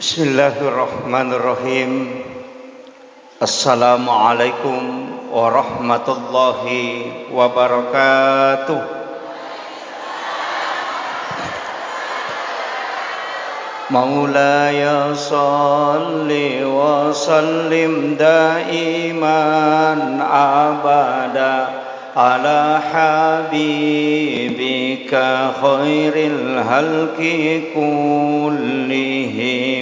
Bismillahirrahmanirrahim. Assalamualaikum warahmatullahi wabarakatuh. Maulaya salli wa sallim daiman abada ala habibika khairil halki kullihim.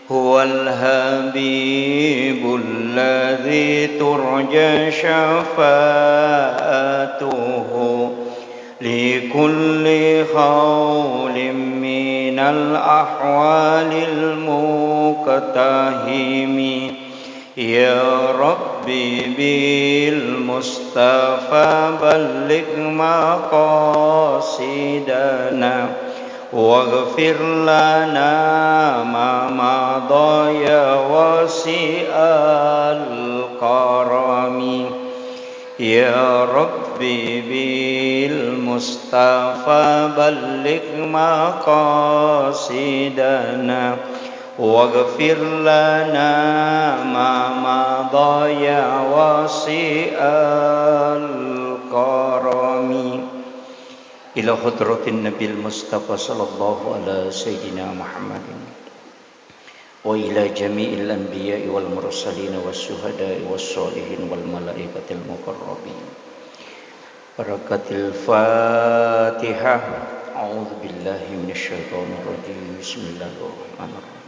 Huwal habibul ladzi turja syafa'atuhu likulli khawlim minal ahwalil muqtahimi. Ya Rabbi bil Mustafa balligh maqasidana waghfir lana ma madha ya wasi'al karami. Ya Rabbi bil Mustafa balligh maqasidana waghfir lana ma madha ya wasi'al karami. Ila hadratin Nabil Mustafa sallallahu ala sayyidina Muhammadin wa ila jami'il anbiya'i wal mursalin was syuhada'i was sholihin wal malaikatil muqarrabin. Barakatil Fatihah. A'udzu billahi minasyaitonir rajim. Bismillahirrahmanirrahim.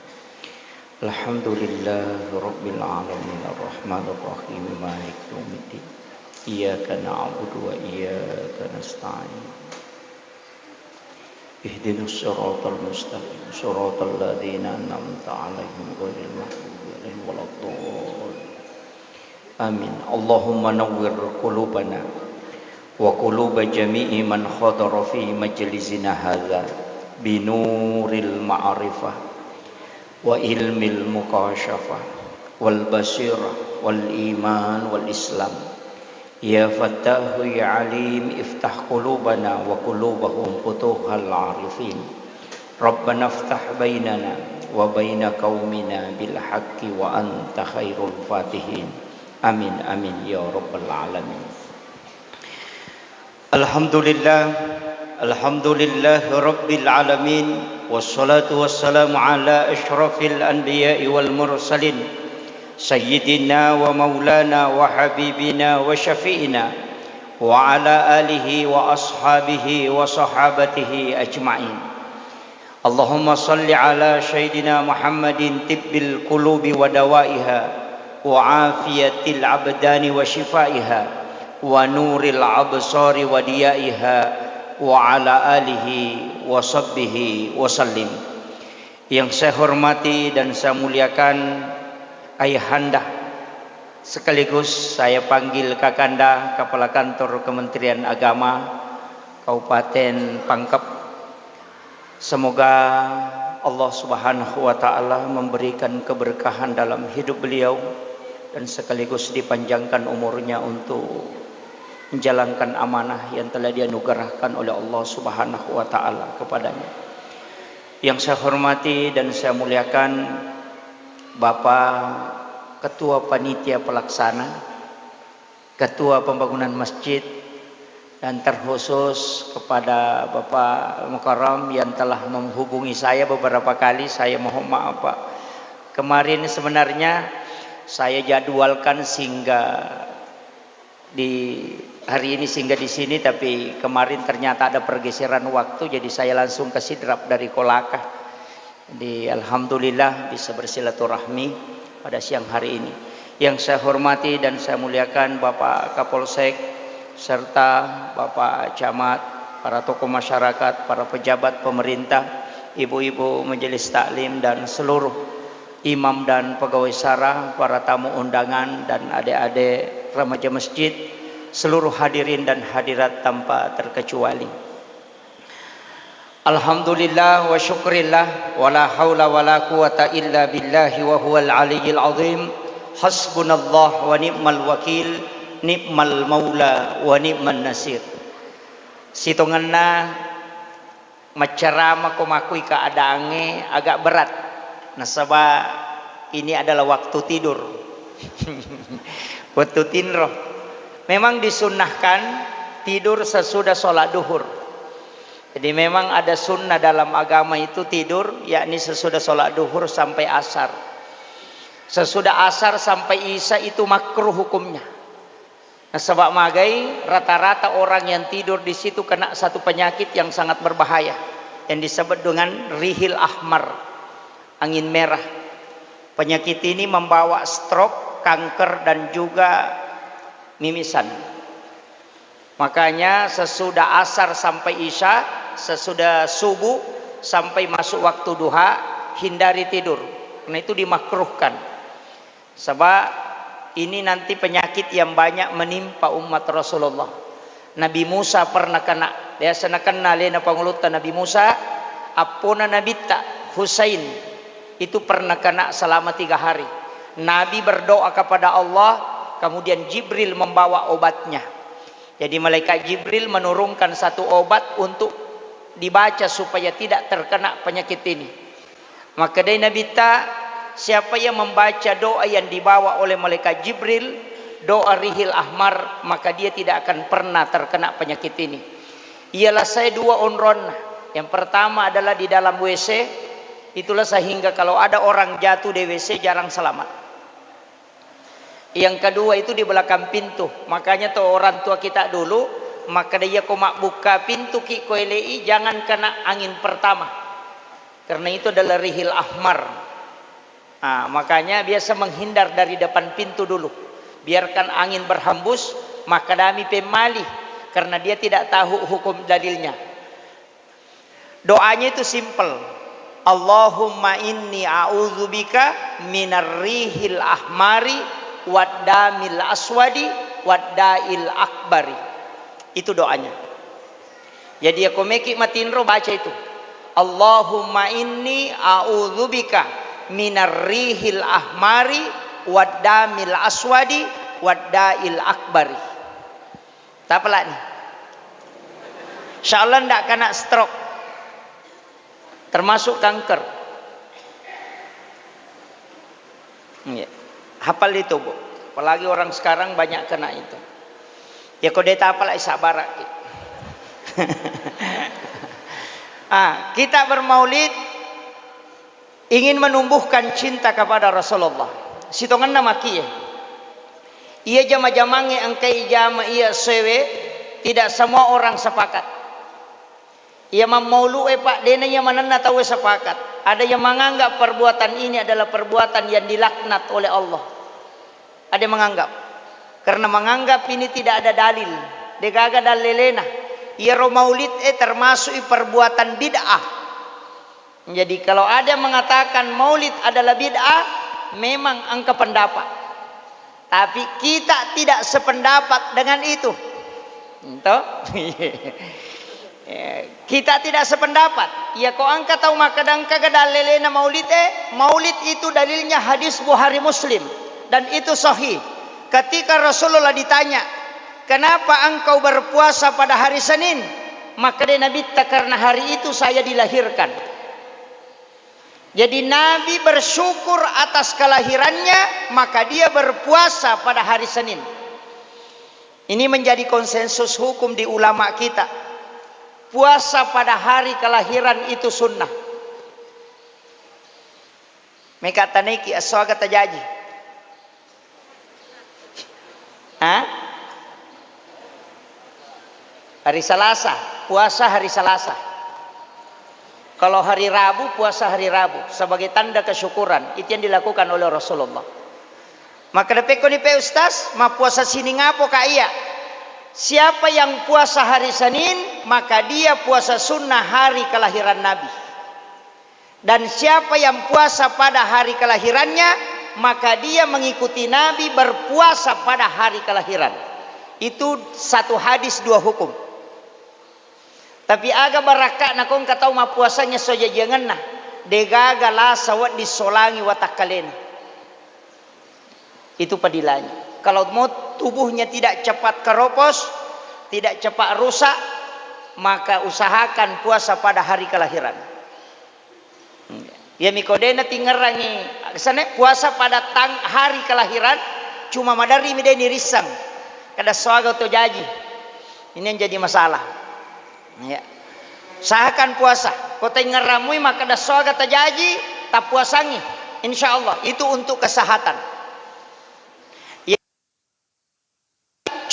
Alhamdulillahi rabbil alamin arrahmanir rahim maliki yaumiddin. Iyyaka na'budu wa iyyaka nasta'in. Ihdinas siratal mustaqim siratal ladzina an'amta 'alaihim ghairil maghdubi 'alaihim waladdallin. Amin. Allahumma nawwir qulubana wa quluba jami'i man hadara fi majlisina hadza binuril ma'rifah wa ilmil muqasyafah wal basirah wal iman wal islam. Ya Fattahu ya Alim iftah qulubana wa qulubahum futuhal arifin. Rabbana iftah bainana wa baina qaumina bil haqqi wa anta khairul fatihin. Amin amin ya rabbal alamin. Alhamdulillah rabbil alamin wassalatu wassalamu ala asyrafil anbiya'i wal mursalin Sayyidina wa maulana wa habibina wa syafi'ina wa ala alihi wa ashabihi wa sahabatihi ajma'in. Allahumma salli ala Sayyidina Muhammadin tibbil qulubi wa dawaiha wa afiyatil abdani wa shifaiha wa nuril absari wa diyaiha wa ala alihi wa sahbihi wa sallim. Yang saya hormati dan saya muliakan Ayahanda, sekaligus saya panggil Kakanda, Kepala Kantor Kementerian Agama Kabupaten Pangkep. Semoga Allah Subhanahu wa taala memberikan keberkahan dalam hidup beliau dan sekaligus dipanjangkan umurnya untuk menjalankan amanah yang telah dianugerahkan oleh Allah Subhanahu wa taala kepadanya. Yang saya hormati dan saya muliakan Bapak Ketua Panitia Pelaksana, Ketua Pembangunan Masjid, dan terkhusus kepada Bapak Mukarram yang telah menghubungi saya beberapa kali. Saya mohon maaf Pak, kemarin sebenarnya saya jadwalkan singgah di hari ini, singgah di sini, tapi kemarin ternyata ada pergeseran waktu, jadi saya langsung ke Sidrap dari Kolaka. Jadi alhamdulillah bisa bersilaturahmi pada siang hari ini. Yang saya hormati dan saya muliakan Bapak Kapolsek serta Bapak Camat, para tokoh masyarakat, para pejabat pemerintah, ibu-ibu majelis taklim dan seluruh imam dan pegawai syara, para tamu undangan dan adik-adik remaja masjid, seluruh hadirin dan hadirat tanpa terkecuali. Alhamdulillah wa syukrillah wa la hawla wa la quwata illa billahi wa huwal aliyyil azim. Hasbunallah wa ni'mal wakil, ni'mal maula wa ni'man nasir. Situnganna macerama ko makui keadaannya agak berat Nasabah ini adalah waktu tidur. Waktu tinroh. Memang disunnahkan tidur sesudah sholat duhur. Jadi memang ada sunnah dalam agama itu tidur, yakni sesudah sholat duhur sampai asar. Sesudah asar sampai isya itu makruh hukumnya. Nah, sebab magai rata-rata orang yang tidur di situ kena satu penyakit yang sangat berbahaya yang disebut dengan rihil ahmar, angin merah. Penyakit ini membawa stroke, kanker dan juga mimisan. Makanya sesudah asar sampai isya, sesudah subuh sampai masuk waktu duha, hindari tidur. Karena itu dimakruhkan. Sebab ini nanti penyakit yang banyak menimpa umat Rasulullah. Nabi Musa pernah kena. Biasa kena lena pangulutan Nabi Musa. Apuna Nabi tak Husain itu pernah kena selama 3 hari. Nabi berdoa kepada Allah, kemudian Jibril membawa obatnya. Jadi malaikat Jibril menurunkan satu obat untuk dibaca supaya tidak terkena penyakit ini. Maka dari Nabi tak, siapa yang membaca doa yang dibawa oleh malaikat Jibril, doa rihil ahmar, maka dia tidak akan pernah terkena penyakit ini. Ialah saya 2 onron. Yang pertama adalah di dalam WC. Itulah sehingga kalau ada orang jatuh di WC jarang selamat. Yang kedua itu di belakang pintu. Makanya tuh orang tua kita dulu, maka dia komak buka pintu ki koelei, jangan kena angin pertama. Karena itu adalah rihil ahmar. Nah, makanya biasa menghindar dari depan pintu dulu. Biarkan angin berhembus, maka dami pemalih karena dia tidak tahu hukum dalilnya. Doanya itu simple. Allahumma inni a'udzubika minar rihil ahmari waddamil aswadi wadda'il akbari. Itu doanya. Jadi aku meki matinro baca itu. Allahumma inni a'udzubika minar rihil ahmari waddamil aswadi wadda'il akbari. Tak apalah nih. Insyaallah tidak kena stroke. Termasuk kanker. Ya. Hafal itu, Bu. Apalagi orang sekarang banyak kena itu. Ya kau deta apalah isabarak. Kita bermaulid ingin menumbuhkan cinta kepada Rasulullah. Sitongan nama kia. Ia jama-jamange angkai jama ia sewe, tidak semua orang sepakat. Ia memaulu pak dena yang manana tahu sepakat. Ada yang menganggap perbuatan ini adalah perbuatan yang dilaknat oleh Allah. Ada yang menganggap. Karena menganggap ini tidak ada dalil. Degaga dalilena. Ia maulid termasuk perbuatan bid'ah. Jadi kalau ada yang mengatakan maulid adalah bid'ah, memang angka pendapat. Tapi kita tidak sependapat dengan itu. Entah? Kita tidak sependapat. Ya kau angkat tahu maka dangka dalilena maulid maulid itu dalilnya hadis Bukhari Muslim dan itu sahih. Ketika Rasulullah ditanya, "Kenapa engkau berpuasa pada hari Senin?" Maka dia Nabi, "Karena hari itu saya dilahirkan." Jadi Nabi bersyukur atas kelahirannya, maka dia berpuasa pada hari Senin. Ini menjadi konsensus hukum di ulama kita. Puasa pada hari kelahiran itu sunnah. Mereka taniki aswaga tajaji. Hari Selasa, puasa hari Selasa. Kalau hari Rabu, puasa hari Rabu sebagai tanda kesyukuran. Itu yang dilakukan oleh Rasulullah. Maka depeko ni pe ustaz, ma puasa sini ngapo ka iya? Siapa yang puasa hari Senin, maka dia puasa sunnah hari kelahiran Nabi. Dan siapa yang puasa pada hari kelahirannya, maka dia mengikuti Nabi berpuasa pada hari kelahiran. Itu satu hadis 2 hukum. Tapi aga baraka na kong kataw ma puasanya soja jangan na. Degaga la sawat disolangi watakalena. Itu padilanya. Kalau mau tubuhnya tidak cepat keropos, tidak cepat rusak, maka usahakan puasa pada hari kelahiran. Ya mikodena tingerangi sana puasa pada hari kelahiran cuma madari mideni risang kada soaga to jaji. Ini yang jadi masalah. Ya. Sahakan puasa. Kota ngeramui maka kada soaga tajaji tak puasangi. Insyaallah itu untuk kesehatan. Ya.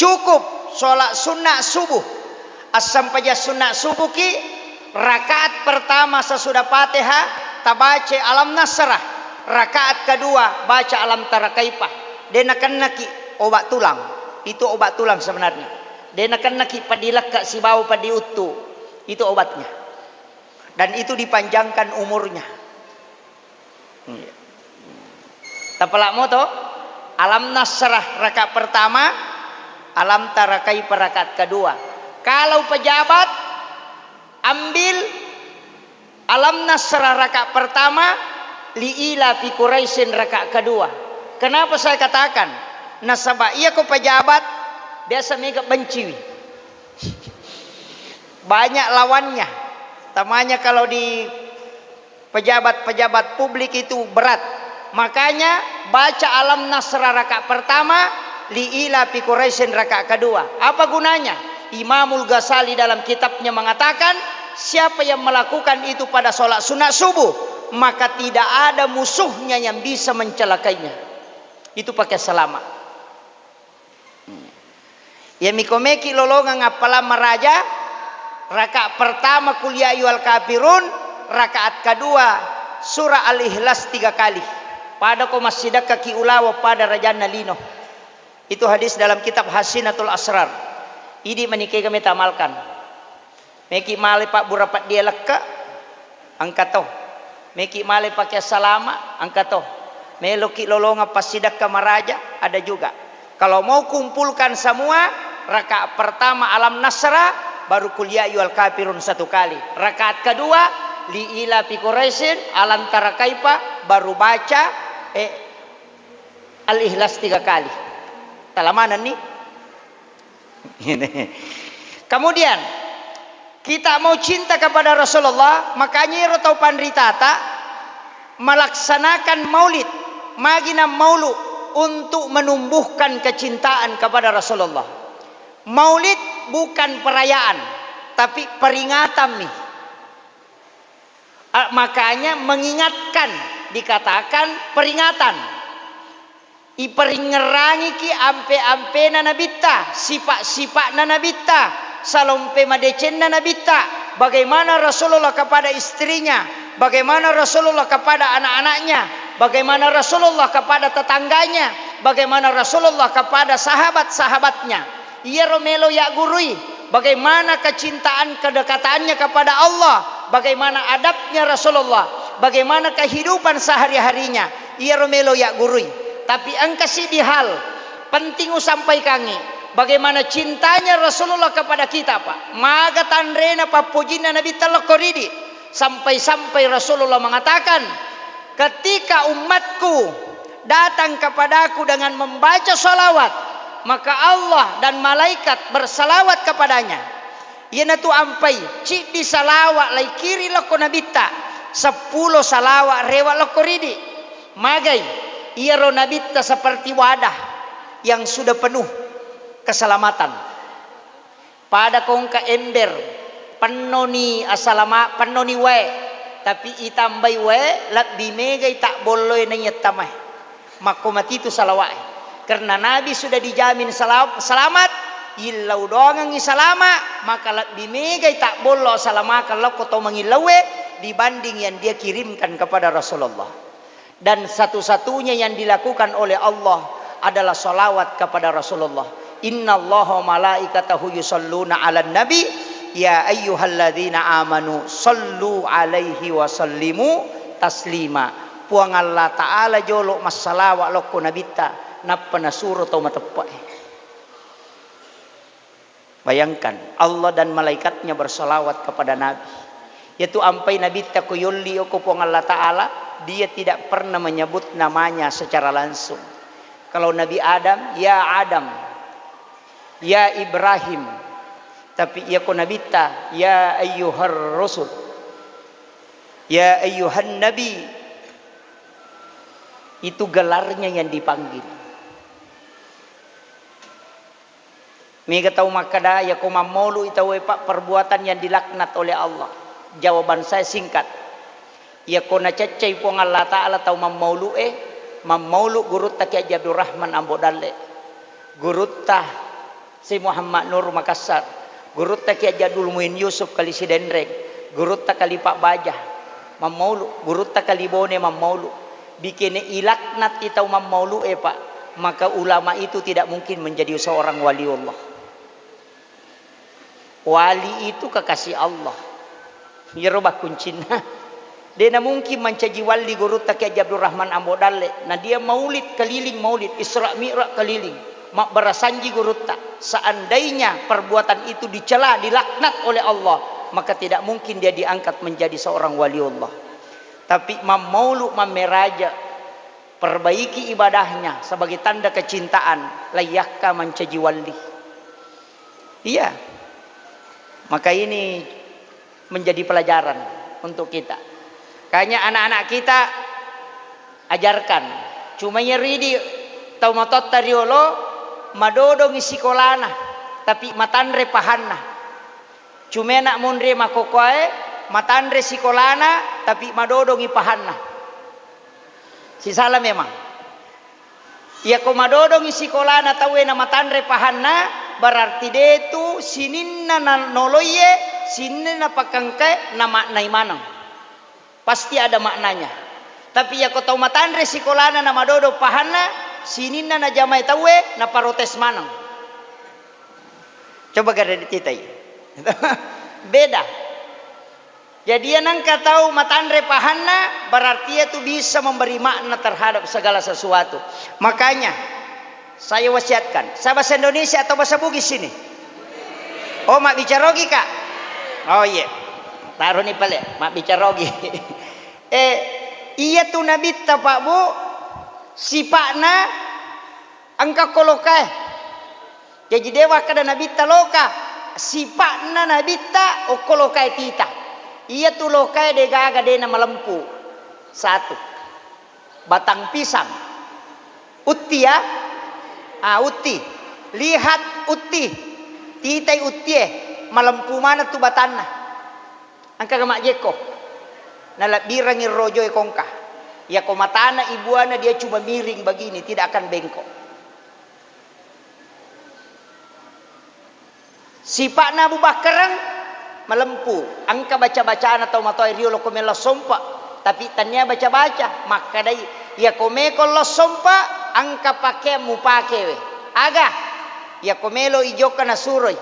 Cukup sholat sunnah subuh. Asam paja sunnah subuh ki rakaat pertama sesudah Fatihah tabaca alam nasrah, rakaat kedua baca alam tarakaipah. Denakan naki obat tulang, itu obat tulang sebenarnya. Denakan naki padilak kak si bau padi utu, itu obatnya. Dan itu dipanjangkan umurnya. Tapalak mo to, alam nasrah rakaat pertama, alam tarakaipah rakaat kedua. Kalau pejabat ambil alam nasrah rakaat pertama, liila fi Quraisyin rakaat kedua. Kenapa saya katakan nasabah iya ko pejabat biasa mega benci. Banyak lawannya. Tamanya kalau di pejabat-pejabat publik itu berat. Makanya baca alam nasrah rakaat pertama, liila fi Quraisyin rakaat kedua. Apa gunanya? Imamul Ghazali dalam kitabnya mengatakan siapa yang melakukan itu pada sholat sunat subuh maka tidak ada musuhnya yang bisa mencelakainya. Itu pakai selamat. Ya mikomeki lolongan apalah meraja rakaat pertama kuliah ayyuhal kafirun, rakaat kedua surah Al-Ikhlas 3 kali. Pada ko masjidak kaki ulawa pada rajana lino. Itu hadis dalam kitab Hasinatul Asrar. Ini menikah kami tamalkan. Meki male pak burapat dia leka angkato. Meki male pakai salama angkato. Meloki lolonga pasidak kamaraja ada juga. Kalau mau kumpulkan semua rakaat pertama alam nasra baru kuliah ayyuhal kafirun 1 kali. Rakaat kedua li ila fi Quraisyin alam tarakaipa baru baca Al-Ikhlas 3 kali. Talamanan nih. Kemudian kita mau cinta kepada Rasulullah, makanya Rotau Pandritata melaksanakan maulid, magina maulu untuk menumbuhkan kecintaan kepada Rasulullah. Maulid bukan perayaan, tapi peringatan nih. Makanya mengingatkan dikatakan peringatan. Iperingerangi ki ampe-ampe na nabita, sifat-sifat na nabita, salompe madecen na nabita. Bagaimana Rasulullah kepada istrinya, bagaimana Rasulullah kepada anak-anaknya, bagaimana Rasulullah kepada tetangganya, bagaimana Rasulullah kepada sahabat-sahabatnya. Ia romelo ya gurui, bagaimana kecintaan kedekatannya kepada Allah, bagaimana adabnya Rasulullah, bagaimana kehidupan sehari-harinya. Ia romelo ya gurui. Tapi angkasi di hal penting sampai kangi bagaimana cintanya Rasulullah kepada kita pak. Maga tandrena papujina Nabi talakoridi sampai-sampai Rasulullah mengatakan ketika umatku datang kepadaku dengan membaca salawat maka Allah dan malaikat bersalawat kepadanya. Ia tu ampai cik di salawat lai kiri loko nabita 10 salawat rewa lokoridi magai. Ia ronabita seperti wadah yang sudah penuh keselamatan. Pada kongka ember penoni asalama penoni we tapi itambai we lebih megai tak boleh nanya tamai. Makomati itu salawat. Karena Nabi sudah dijamin selamat. Ilau doang ngi salama maka lebih megai tak boleh salama kalau kau mengilawe dibanding yang dia kirimkan kepada Rasulullah. Dan satu-satunya yang dilakukan oleh Allah adalah salawat kepada Rasulullah. Inna Allaha malaikatahu yusalluna ala nabi ya ayyuhalladzina amanu sallu alaihi wa sallimu taslima. Puang Allah Ta'ala jolo masalawat loko nabita napa nasuro tau matepai. Bayangkan Allah dan malaikatnya bersalawat kepada Nabi. Yaitu ampai nabita kuyulli oko puang Allah Ta'ala dia tidak pernah menyebut namanya secara langsung. Kalau Nabi Adam, ya Ibrahim. Tapi ia ko nabita, ya ayyuhar rasul. Ya ayyuhan nabi, Itu gelarnya yang dipanggil. Mega tahu makada ya ko mamolu itawe pak perbuatan yang dilaknat oleh Allah. Jawaban saya singkat. Ya ko na cecai pong Allah Ta'ala tahu mamolu mamolu gurut ta Ki Abdul Rahman Ambodalle. Gurut ta si Muhammad Nur Makassar. Gurut ta Ki Abdul Muin Yusuf kali si Dendreng. Gurut ta kali Pak Bajah. Mamolu, gurut ta kali Bone mamolu. Bikin ilaknat itau mamolu pak. Maka ulama itu tidak mungkin menjadi seorang waliullah. Wali itu kekasih Allah. Ya robah kuncina. Dia mungkin mencaji wali gurut ta Ki Abdul Rahman Ambodalle. Nah dia maulid keliling maulid, Isra Mi'raj keliling. Mak berasanji gurut ta. Seandainya perbuatan itu dicela, dilaknat oleh Allah, maka tidak mungkin dia diangkat menjadi seorang waliullah. Tapi mamaulu mameraja, perbaiki ibadahnya sebagai tanda kecintaan, layakkah mencaji wali. Iya. Maka ini menjadi pelajaran untuk kita. Kayaknya anak-anak kita ajarkan. Cuma nyeridi tau matot tariolo madodo ngisi kolana tapi matanre pahanna. Cuma nak mundre makokoe matanre sikolana tapi madodo ngi pahanna. Si salah memang. Ya ko madodo ngi sikolana tawe na matanre pahanna berarti dia itu sininna noloye sininna pakangke na maknai manang. Pasti ada maknanya. Tapi ya ko tau matanre sikolana na madodo pahanna sininna na jamai tawe na parotes manang. Coba gara kita ini. Beda. Jadi yang nangka tahu matanre pahanna berarti itu bisa memberi makna terhadap segala sesuatu. Makanya saya wasiatkan, saya bahasa Indonesia atau bahasa Bugis sini? Oh, mak bicarogi kak? Oh iya, taruh nih pale, mak bicarogi. Iya tuh nabi pak bu, sipakna angka kolokai. Jadi dewa kada nabi loka, sipakna nabi o kolokai tita. Iya tuh lokai degaga dena malempu. Satu, batang pisang, uti ya. Uti, lihat uti, titai uti malempu mana tu batanna, angka gamak jeko, nalak birangi rojo kongka, ya komatana ibuana dia cuma miring begini, tidak akan bengkok. Sipakna Abu Bakarang malempu, angka baca-bacaan atau matoi riolo komela sompa, tapi tanya baca-baca, maka dai ya kome kalau sompa angka pakai mu pakai we aga ya komelo ijoka na suroy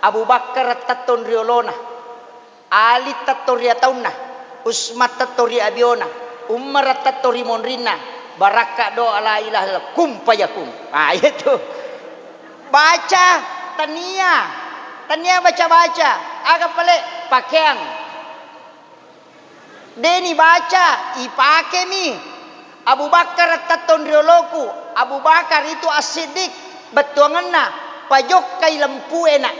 Abu Bakar taton riolona Ali tatori atauna Usmat tatori abiona Umar tatori monrina baraka doa la ilaha illallah kum payakum. Itu baca tania baca-baca aga pale pakaian deni baca ipake mi Abu Bakar taton rioloku. Abu Bakar itu asidik betuanganna pajok kai lempu enak.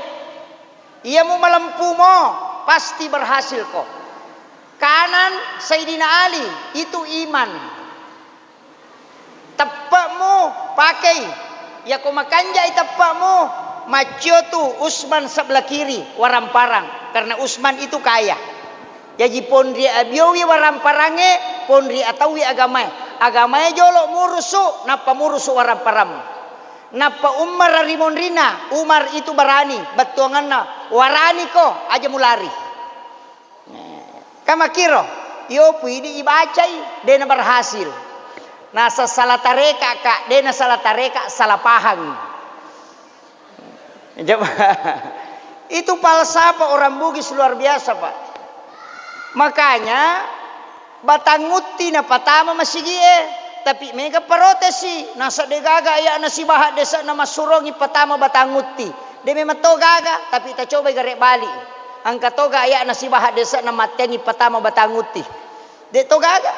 Ia mu melempu mo pasti berhasil kok. Kanan Sayyidina Ali itu iman. Tepakmu pakai. Ya ko makanja itepakmu macio tu Usman sebelah kiri waramparang karena Usman itu kaya. Jadi pondri abiowi waramparange pondri atawi agamai. Agamanya jolok murusu, napa murusu waramparang. Napa Umar rimonrina, Umar itu berani, betuanganna warani ko aja mulari. Kama kiro, yo ini ibacai, dena berhasil. Nasa salah tareka kak, dena salah tareka salah paham. Coba, itu falsafah orang Bugis luar biasa pak. Makanya batanguti na patama masigie tapi mega protesi nasa degaga ya nasi bahat desa nama surongi patama batanguti demi matogaga tapi ta coba gare bali angka toga ya nasi bahat desa nama tengi patama batanguti de togaga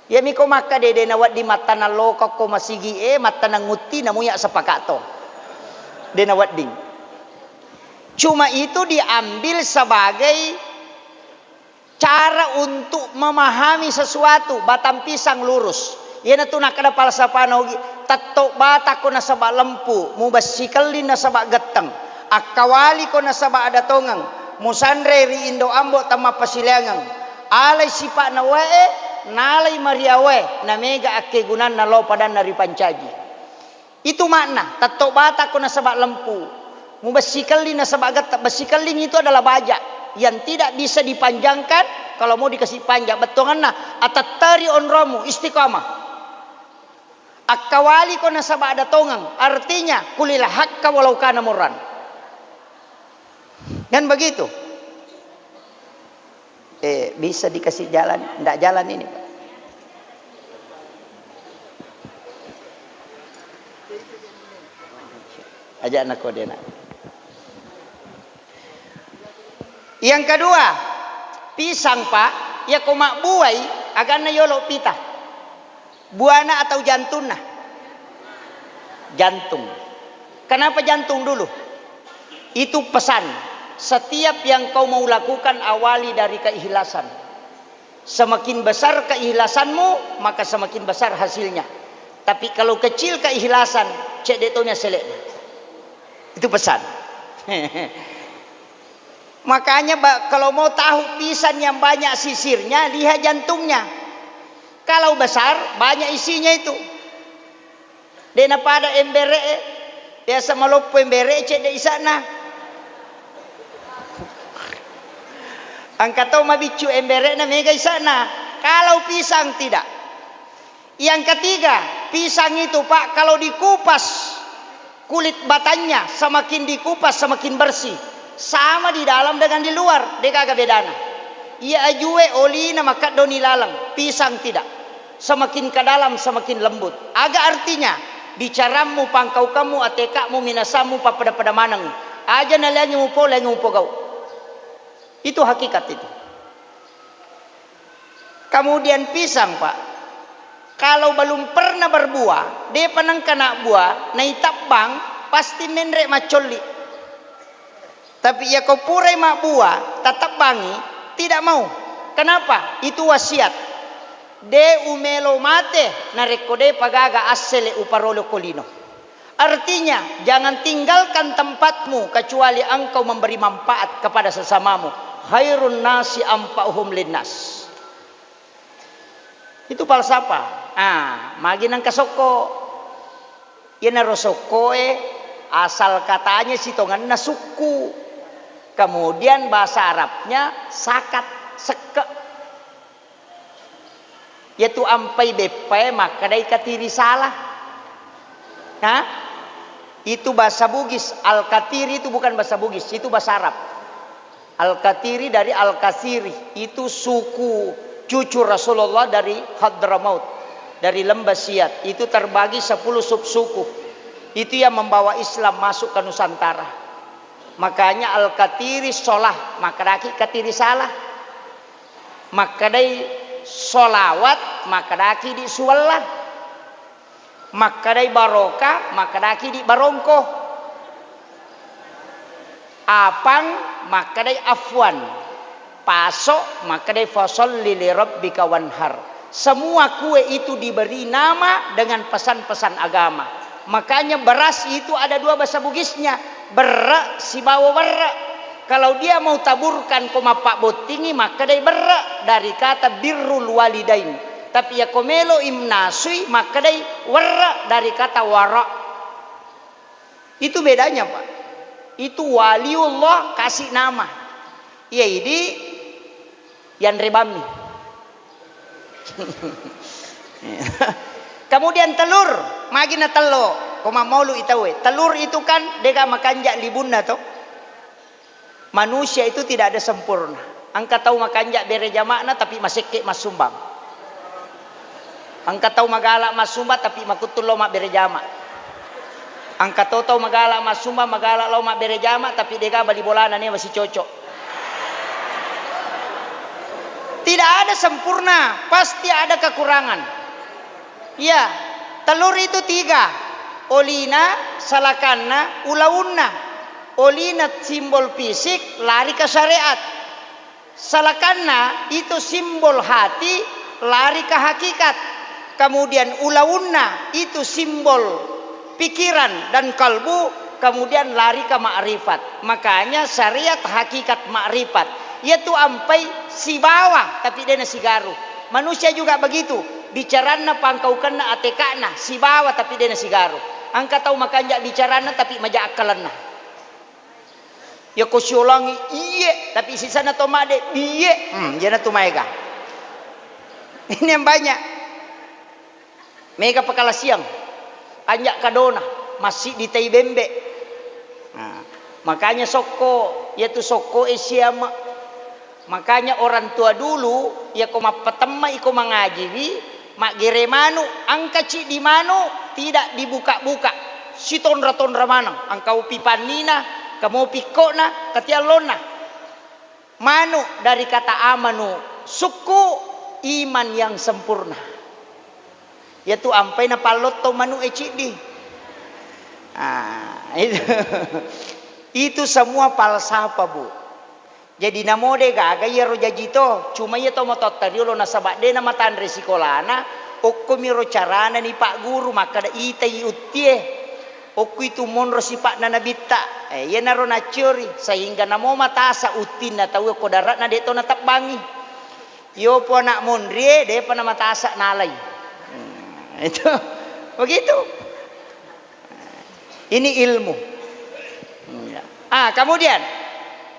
ya miko maka de nawat di mata na loka ko masigie mata na nguti namuya sapakato de nawat ding cuma itu diambil sebagai Cara untuk memahami sesuatu, batang pisang lurus. Yana tu nak kada falsafah nogi. Tato bata ko na sabak lempu, mubasikalin na sabak geteng. Akawali ko na sabak ada tongang. Musandre ri indo ambo tama pasilangang. Alay sipa na wae, nalay mariawe, na mega ake gunan na lo padan nari pancaji. Itu makna, tato bata ko na sabak lempu, mubasikalin na sabak geteng. Basikalin itu adalah baja yang tidak bisa dipanjangkan. Kalau mau dikasih panjang betongan nah atatari onromu istiqamah. Akawali ko nasaba ada tongang, artinya kulilah hakka walau kana murran. Dan begitu. Bisa dikasih jalan, enggak jalan ini, Pak. Ajak anak kodena. Yang kedua, pisang Pak, ya komak buai agana yolo pita. Buana atau jantuna? Jantung. Kenapa jantung dulu? Itu pesan. Setiap yang kau mau lakukan awali dari keikhlasan. Semakin besar keikhlasanmu, maka semakin besar hasilnya. Tapi kalau kecil keikhlasan, cek detonya selek. Itu pesan. Makanya kalau mau tahu pisang yang banyak sisirnya, lihat jantungnya. Kalau besar, banyak isinya itu. Dena pada embere, biasa malopo embere cek de isana. Angkatau mabicu embere na mega isana. Kalau pisang tidak. Yang ketiga, pisang itu Pak, kalau dikupas kulit batangnya, semakin dikupas semakin bersih. Sama di dalam dengan di luar, dia kagak bedana. Ia ajue oli na makat doni lalang, pisang tidak. Semakin ke dalam semakin lembut. Agak artinya bicaramu, pangkau kamu, atekamu, minasamu, pada manang. Aja nalanya mupo, lagi mupo kau. Itu hakikat itu. Kemudian pisang Pak, kalau belum pernah berbuah, dia penang kena buah, naik tabang, pasti menrek macoli. Tapi ya kau purai mak buah, tetap bangi, tidak mau. Kenapa? Itu wasiat. De umelo mate, narekode pagaga asele uparolo kolino. Artinya, jangan tinggalkan tempatmu kecuali engkau memberi manfaat kepada sesamamu. Khairun nasi ampa'uhum linnas. Itu falsafah. Magi nang kasoko. Ina rosokoe asal katanya sitongan na suku. Kemudian bahasa Arabnya sakat, seke. Yaitu ampai bepe maka dai katiri salah. Nah, itu bahasa Bugis. Al-Katiri itu bukan bahasa Bugis, itu bahasa Arab. Al-Katiri dari Al-Kasiri, itu suku cucu Rasulullah dari Hadramaut, dari Lembah Siat. Itu terbagi 10 subsuku. Itu yang membawa Islam masuk ke Nusantara. Makanya Al-Katiri solah, maka daki katiri salah. Maka dai solawat, maka daki di suwallah. Maka dai barokah, maka daki di barongko. Apang, maka dai afwan. Pasok, maka dai fasolli li rabbika wanhar. Semua kue itu diberi nama dengan pesan-pesan agama. Makanya beras itu ada 2 bahasa Bugisnya. Berak si bawa berak. Kalau dia mau taburkan koma pak botingi maka dia berak dari kata birrul walidain. Tapi ya komelo imnasui maka dia warak dari kata warak. Itu bedanya Pak. Itu waliullah kasih nama. Ya ini yang rebami. Kemudian telur, magina telo, koma maulu itawe. Telur itu kan deka makanjak libunna toh. Manusia itu tidak ada sempurna. Angka tahu makanjak bere jamakna tapi maseke mas sumbang. Angka tahu magala mas sumba tapi makutul lo mak bere jamak. Angka tahu magala mas sumba magala lo mak bere jamak tapi deka bali bolana nih masih cocok. Tidak ada sempurna, pasti ada kekurangan. Ya, telur itu 3. Olina, salakanna, ulaunna. Olina simbol fisik, lari ke syariat. Salakanna itu simbol hati lari ke hakikat. Kemudian ulaunna itu simbol pikiran dan kalbu, kemudian lari ke ma'rifat. Makanya syariat hakikat ma'rifat yaitu ampai si bawah tapi dia si garu. Manusia juga begitu. Bicarana pangkaukanna atekana si bawah tapi dia si garu. Angka tahu makanya bicarana tapi maja akalanna. Ya ko siolangi iye tapi sisana to made iye. Jana tu maega. Ini yang banyak. Mega pakala siang. Anjak kadona masih di tai bembe. Nah, makanya soko yaitu soko esiama. Makanya orang tua dulu ya ko mapatema iko mangaji mak geremanu angka ci di manu tidak dibuka-buka. Si tonra-tonra manang angkau pipanina kamu pikona katialona. Manu dari kata amanu suku iman yang sempurna. Yaitu ampai na palotto manu ecidi. Itu semua falsafah, Bu. Jadi namode gaga ya rojajito cuma ya to motot tadi lo nasabade na matan resikolana okko miro carana ni Pak Guru maka da itai utie okko itu monro si Pak nanabita ya naro na ciori sehingga namo matasa utin na tahu ko darat na deto na tabangi yo po nak mondrie de pa na matasa nalay. Itu begitu. Ini ilmu. Kemudian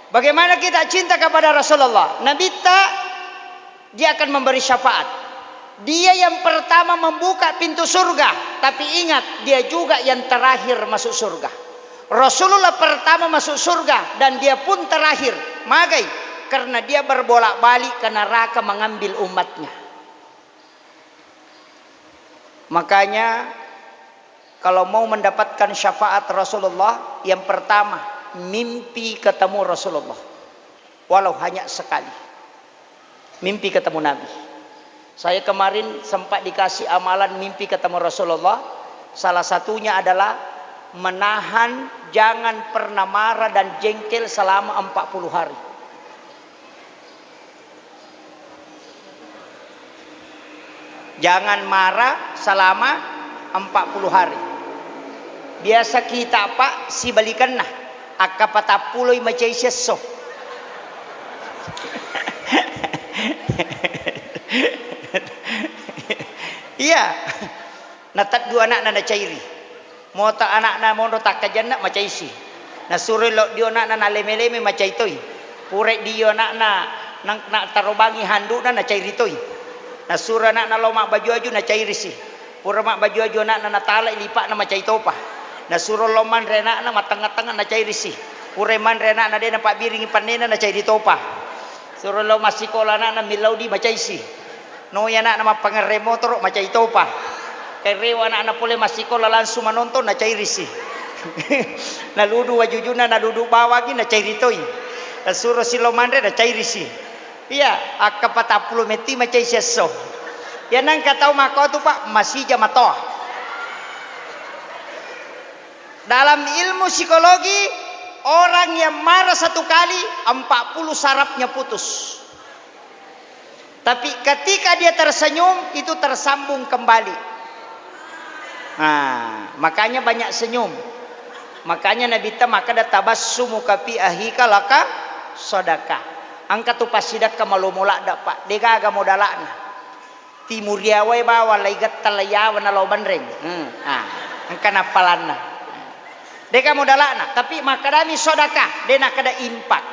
bagaimana kita cinta kepada Rasulullah? Nabi dia akan memberi syafaat. Dia yang pertama membuka pintu surga, tapi ingat dia juga yang terakhir masuk surga. Rasulullah pertama masuk surga dan dia pun terakhir. Magai karena dia berbolak-balik ke neraka mengambil umatnya. Makanya kalau mau mendapatkan syafaat Rasulullah, yang pertama mimpi ketemu Rasulullah, walau hanya sekali. Mimpi ketemu Nabi. Saya kemarin sempat dikasih amalan mimpi ketemu Rasulullah. Salah satunya adalah menahan jangan pernah marah dan jengkel selama 40 hari. Jangan marah selama 40 hari. Biasa kita Pak si balikan nah akapatapuloy macay seso. Iya. Natat dua anak na cairi. Mota anak na mondo takajan na macay si. Nasuri lo dio na leme-leme macay toy. Pure dio na tarobangi handu na cairi toy. Nasura na loma baju aju na cairi si. Pura mak baju aju na natala lipat na macay topa. Nasuro loman rena na matanga-tanga na cairi si. Pure man rena na de na pabiring panena na cairi topa. Suro lo masikola na milaw di macay si. No ya na mapangarre motor macay topa. Kay rewa na pole masikola langsung manonton na cairi si. Naludu wajujuna naludu bawagi na cairi toy. Nasuro si loman re na cairi si. Iya, akapatapulo meti macay seso. Yan ang kataw mako tu Pak masih jamatoh. Dalam ilmu psikologi, orang yang marah satu kali 40 sarafnya putus. Tapi ketika dia tersenyum itu tersambung kembali. Makanya banyak senyum. Makanya Nabi maka ada tabassumu kafi ahika laka sedekah. Angkat tu pasidak ka malumula da Pak. Dega aga modalana. Timuriaway bawa laigat talayawan na loban ring. Angka napalan na. Deka modalana. Tapi makadami sodaka. Dena kada impak.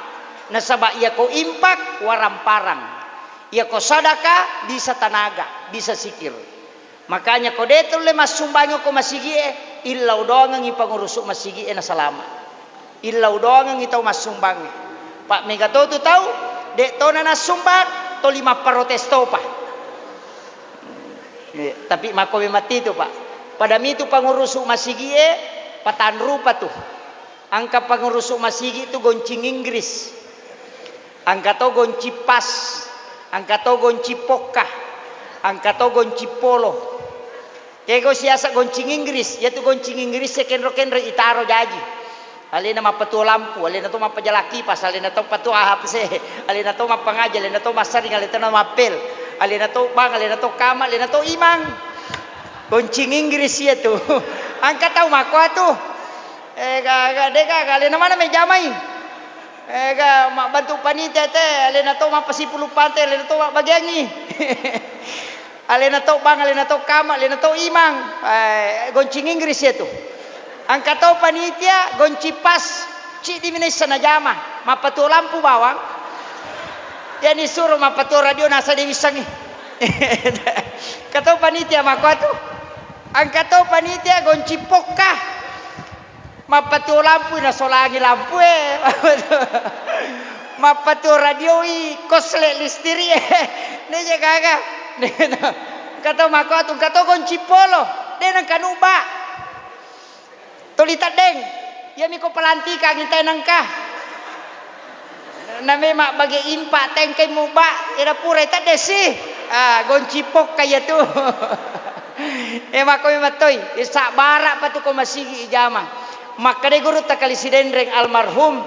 Nasaba iya ko impak waramparang. Iya ko sodaka bisa tanaga. Bisa sikir. Makanya ko deto le masumbanyo ko masigie. Ilaw doang ang ipangurusok masigie na salama. Ilaw doang ang itaw masumbangyo. Pak Megatoto tahu, dek to na nasumbang, to 5 protesto pa. Tapi makowi mati itu Pak. Pada itu pangurusuk masigi patan rupa tuh. Angka pangurusuk masigi itu goncing Inggris. Angka to gonci pas. Angka to gonci pokah. Angka to gonci polo. Kego siasa goncing Inggris, yaitu goncing Inggris kenro itaro jaji. alina mapatua lampu, alina to mapajala kipas, alina to patua HP, alina to mapangaja, alina to masaring, alina to mapel, alina to bang, alina to kama, alina to imang. Kuncing Inggris ya tuh. Angkat tahu makwa tuh. Alina mana may jamay. Bantu panitia teh, alina to mapasipulu pante, alina to bagiangi. Alina to bang, alina to kama, alina to imang. Goncing Inggris ya tuh. Angkat tahu panitia, gonci pas, cik di mana sana jama, mapatu lampu bawang. Dia disuruh mapatu radio nasa diwisangi. Kata panitia makwa tu, angkat tahu panitia gonci poka, mapatu lampu na solangi lampu mapatu radio kosle listiri ne je kagak. Kata makwa tu, kata gonci polo, dia nang kanuba. Tolita deng, ya miko pelantika ngintay nangka. Nami mak bagi impa tengkay mo ba, ira pura ita desi. Goncipok kaya tu. Mak ko matoy, isa bara pa tu ko masigi ijama. Makade guru takali si dendreng almarhum,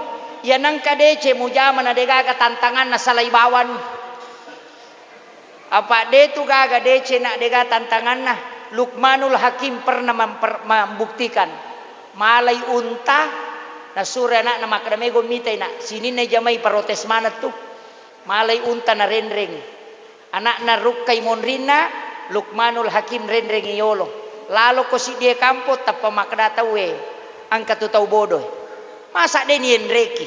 ya nangka dece mo jama na degaga tantangan na salaibawan. Apa de tu gaga dece na dega tantangan na. Luqmanul Hakim pernah membuktikan. Malay unta na sura na makadamego mitay na sini na jamay parotes manat tu malay unta na renreng anak na rukkay monrina Luqmanul Hakim renreng iyolo lalo ko si dia kampo tappa makadatawe ang katutaw bodoh masa din yenreki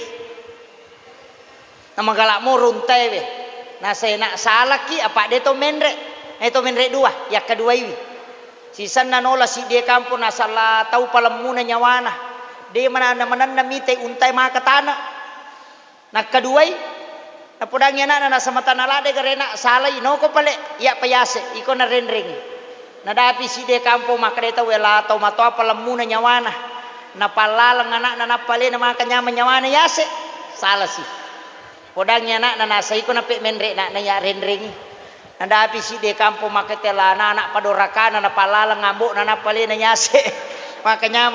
na magalak mo runtay we nasa na salaki apa deto menre dua ya kedua iwi sisan na nola si dia kampo nasa la tau palam muna nyawana dia mana na mitay untay mga katana nagkaduay napudangya na nasa mata nalade garena salay no ko pale ya payase iko na renring nadapi si dia kampo makadeta wela tau matoa palam muna nyawana napalalang anak na napale na mga kanyaman nyawana yase salah si podangya na nasa iko na pe menre na ya renring nadapi si de kampo maketela anak padorakana na palala ngambo na napali na nyase makanya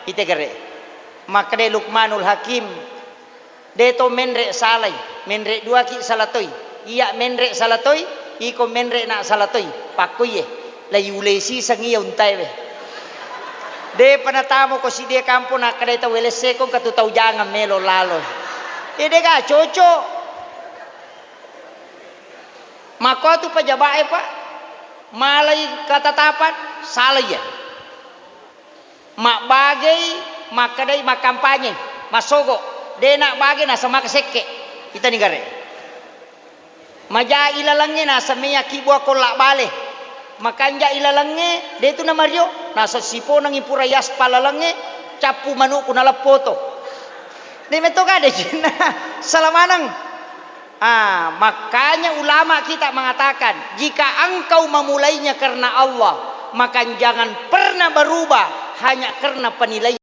ite gere makade Luqmanul Hakim deto menre salay menre dua ki salatoy iya menre salatoy iko menre na salatoy pakuye layulesi sangiya untay we de panatamo ko si de kampo na kadeta welese kong katutaw jangan melo lalo ide ga coco maka tu pajabae pak malay katatapan salah ya mak bagay makaday makampanye masogo de nak bagay nasa makaseke kita nigare maja ilalangnya nasa miya kibwa ko la bale makanja ilalangnya de tu na Mario nasa sipo nang ipurayas palalangnya capu manu kunala foto de meto ka de jina salamanang. Makanya ulama kita mengatakan jika engkau memulainya karena Allah maka jangan pernah berubah hanya karena penilaian